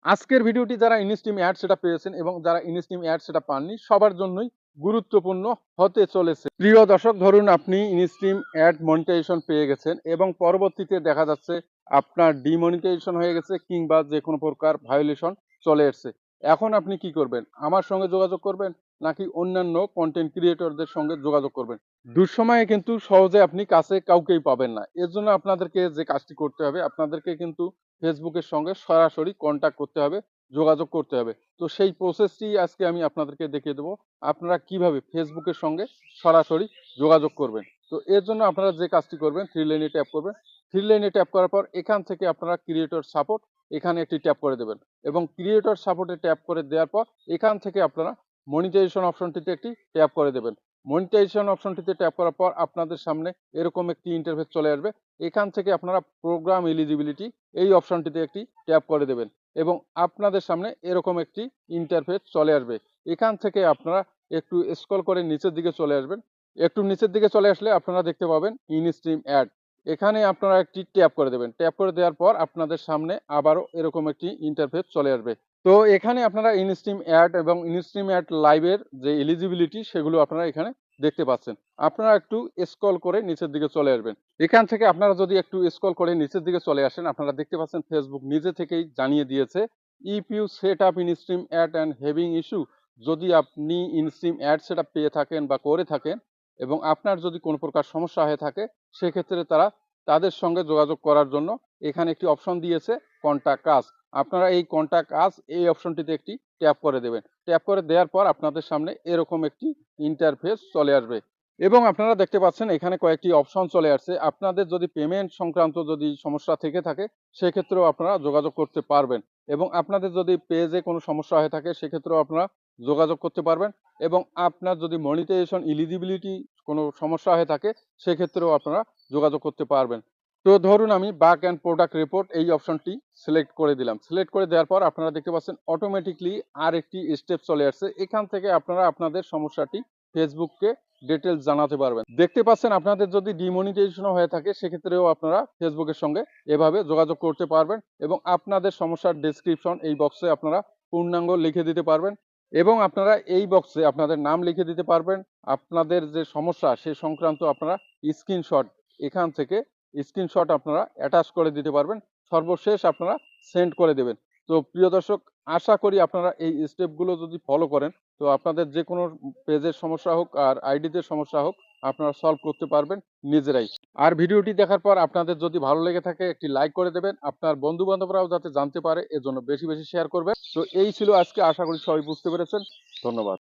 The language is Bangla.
আজকের ভিডিওটি যারা ইনস্ট্রিম অ্যাড সেটা পেয়েছেন এবং যারা ইনস্ট্রিম অ্যাড সেটা পাননি সবার জন্যই গুরুত্বপূর্ণ হতে চলেছে। প্রিয় দর্শক, ধরুন আপনি ইনস্ট্রিম অ্যাড মনিটাইজেশন পেয়ে গেছেন এবং পরবর্তীতে দেখা যাচ্ছে আপনার ডিমনিটাইজেশন হয়ে গেছে কিংবা যে কোনো প্রকার ভায়োলেশন চলে এসেছে। এখন আপনি কি করবেন? আমার সঙ্গে যোগাযোগ করবেন নাকি অন্যান্য কন্টেন্ট ক্রিয়েটরদের সঙ্গে যোগাযোগ করবেন? দুঃসময়ে কিন্তু সহজে আপনি কাছে কাউকেই পাবেন না। এর জন্য আপনাদেরকে যে কাজটি করতে হবে, আপনাদেরকে কিন্তু ফেসবুকের সঙ্গে সরাসরি কন্ট্যাক্ট করতে হবে, যোগাযোগ করতে হবে। তো সেই প্রসেসটি আজকে আমি আপনাদেরকে দেখিয়ে দেবো। আপনারা কিভাবে ফেসবুকের সঙ্গে সরাসরি যোগাযোগ করবেন। তো এর জন্য আপনারা যে কাজটি করবেন, থ্রি লাইনে ট্যাপ করবেন। থ্রি লাইনে ট্যাপ করার পর এখান থেকে আপনারা ক্রিয়েটর সাপোর্ট এখানে একটি ট্যাপ করে দেবেন এবং ক্রিয়েটর সাপোর্টে ট্যাপ করে দেওয়ার পর এখান থেকে আপনারা মনিটাইজেশন অপশনটিতে একটি ট্যাপ করে দেবেন। মনিটাইজেশন অপশনটিতে ট্যাপ করার পর আপনাদের সামনে এরকম একটি ইন্টারফেস চলে আসবে। এখান থেকে আপনারা প্রোগ্রাম এলিজিবিলিটি এই অপশনটিতে একটি ট্যাপ করে দেবেন এবং আপনাদের সামনে এরকম একটি ইন্টারফেস চলে আসবে। এখান থেকে আপনারা একটু স্ক্রল করে নিচের দিকে চলে আসবেন। একটু নিচের দিকে চলে আসলে আপনারা দেখতে পাবেন ইনস্ট্রিম অ্যাড। এখানে আপনারা একটি ট্যাপ করে দেবেন। ট্যাপ করে দেওয়ার পর আপনাদের সামনে আবারও এরকম একটি ইন্টারফেস চলে আসবে। তো এখানে আপনারা ইনস্ট্রিম অ্যাড এবং ইনস্ট্রিম অ্যাড লাইভের যে এলিজিবিলিটি সেগুলো আপনারা এখানে দেখতে পাচ্ছেন। আপনারা একটু স্ক্রল করে নিচের দিকে চলে আসবেন। এখান থেকে আপনারা যদি একটু স্ক্রল করে নিচের দিকে চলে আসেন, আপনারা দেখতে পাচ্ছেন ফেসবুক নিজে থেকেই জানিয়ে দিয়েছে, if you set up instream ad and having issue, যদি আপনি ইনস্ট্রিম অ্যাড সেট আপ পেয়ে থাকেন বা করে থাকেন এবং আপনার যদি কোনো প্রকার সমস্যা হয়ে থাকে, সেক্ষেত্রে তারা তাদের সঙ্গে যোগাযোগ করার জন্য এখানে একটি অপশন দিয়েছে কন্টাক্ট আস। আপনারা এই কন্টাক্ট আস এই অপশনটিতে একটি ট্যাপ করে দেবেন। ট্যাপ করে দেওয়ার পর আপনাদের সামনে এরকম একটি ইন্টারফেস চলে আসবে এবং আপনারা দেখতে পাচ্ছেন এখানে কয়েকটি অপশন চলে আসছে। আপনাদের যদি পেমেন্ট সংক্রান্ত যদি সমস্যা থেকে থাকে সেক্ষেত্রেও আপনারা যোগাযোগ করতে পারবেন এবং আপনাদের যদি পেজে কোনো সমস্যা হয়ে থাকে সেক্ষেত্রেও আপনারা যোগাযোগ করতে পারবেন এবং আপনার যদি মনিটাইজেশন এলিজিবিলিটি কোনো সমস্যা হয়ে থাকে সেক্ষেত্রেও আপনারা যোগাযোগ করতে পারবেন। তো ধরুন আমি বাগ অ্যান্ড প্রোডাক্ট রিপোর্ট এই অপশনটি সিলেক্ট করে দিলাম। সিলেক্ট করে দেওয়ার পর আপনারা দেখতে পাচ্ছেন অটোমেটিকলি আর একটি স্টেপ চলে আসছে। এখান থেকে আপনারা আপনাদের সমস্যাটি ফেসবুককে ডিটেলস জানাতে পারবেন। দেখতে পাচ্ছেন আপনাদের যদি ডিমনিটাইজেশন হয়ে থাকে সেক্ষেত্রেও আপনারা ফেসবুকের সঙ্গে এভাবে যোগাযোগ করতে পারবেন এবং আপনাদের সমস্যার ডেসক্রিপশন এই বক্সে আপনারা পূর্ণাঙ্গ লিখে দিতে পারবেন এবং আপনারা এই বক্সে আপনাদের নাম লিখে দিতে পারবেন। আপনাদের যে সমস্যা সে সংক্রান্ত আপনারা স্ক্রিনশট এখান থেকে স্ক্রিনশট আপনারা অ্যাটাচ করে দিতে পারবেন। সর্বশেষ আপনারা সেন্ড করে দেবেন। তো প্রিয় দর্শক, আশা করি আপনারা এই স্টেপগুলো যদি ফলো করেন তো আপনাদের যে কোনো পেজের সমস্যা হোক আর আইডিতে সমস্যা হোক আপনারা সলভ করতে পারবেন নিজেরাই। আর ভিডিওটি দেখার পর আপনাদের যদি ভালো লেগে থাকে একটি লাইক করে দেবেন, আপনার বন্ধু বান্ধবরাও যাতে জানতে পারে এজন্য বেশি বেশি শেয়ার করবেন। তো এই ছিল আজকে, আশা করি সবাই বুঝতে পেরেছেন। ধন্যবাদ।